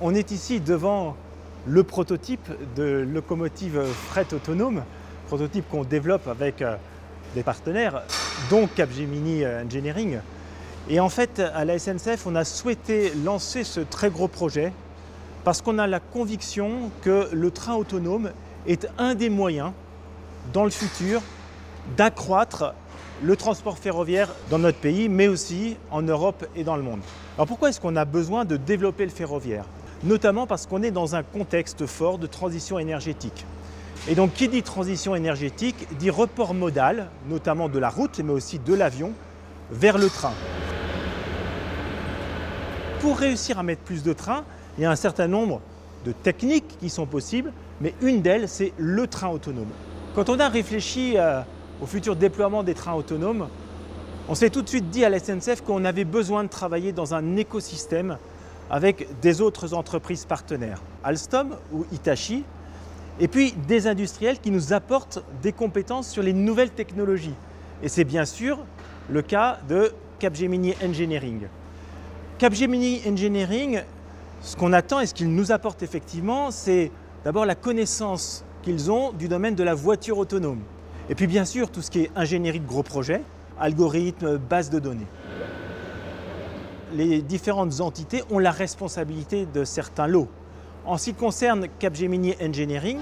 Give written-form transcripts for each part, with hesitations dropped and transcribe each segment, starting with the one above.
On est ici devant le prototype de locomotive fret autonome, prototype qu'on développe avec des partenaires, dont Capgemini Engineering. Et en fait, à la SNCF, on a souhaité lancer ce très gros projet parce qu'on a la conviction que le train autonome est un des moyens, dans le futur, d'accroître le transport ferroviaire dans notre pays, mais aussi en Europe et dans le monde. Alors pourquoi est-ce qu'on a besoin de développer le ferroviaire? Notamment parce qu'on est dans un contexte fort de transition énergétique. Et donc qui dit transition énergétique dit report modal, notamment de la route, mais aussi de l'avion, vers le train. Pour réussir à mettre plus de trains, il y a un certain nombre de techniques qui sont possibles, mais une d'elles, c'est le train autonome. Quand on a réfléchi au futur déploiement des trains autonomes, on s'est tout de suite dit à la SNCF qu'on avait besoin de travailler dans un écosystème avec des autres entreprises partenaires, Alstom ou Hitachi, et puis des industriels qui nous apportent des compétences sur les nouvelles technologies. Et c'est bien sûr le cas de Capgemini Engineering. Capgemini Engineering, ce qu'on attend et ce qu'ils nous apportent effectivement, c'est d'abord la connaissance qu'ils ont du domaine de la voiture autonome. Et puis bien sûr, tout ce qui est ingénierie de gros projets, algorithmes, bases de données. Les différentes entités ont la responsabilité de certains lots. En ce qui concerne Capgemini Engineering,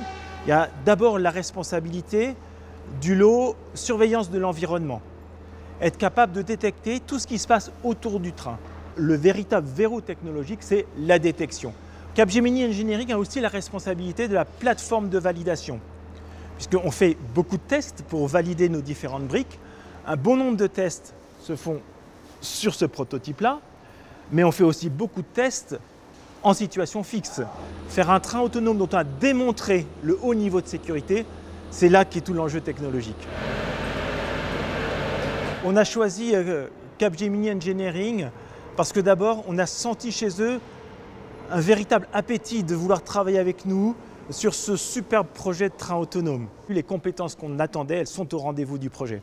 il y a d'abord la responsabilité du lot surveillance de l'environnement. Être capable de détecter tout ce qui se passe autour du train. Le véritable verrou technologique, c'est la détection. Capgemini Engineering a aussi la responsabilité de la plateforme de validation, puisqu'on fait beaucoup de tests pour valider nos différentes briques. Un bon nombre de tests se font sur ce prototype-là, mais on fait aussi beaucoup de tests en situation fixe. Faire un train autonome dont on a démontré le haut niveau de sécurité, c'est là qu'est tout l'enjeu technologique. On a choisi Capgemini Engineering parce que d'abord, on a senti chez eux un véritable appétit de vouloir travailler avec nous sur ce superbe projet de train autonome. Les compétences qu'on attendait, elles sont au rendez-vous du projet.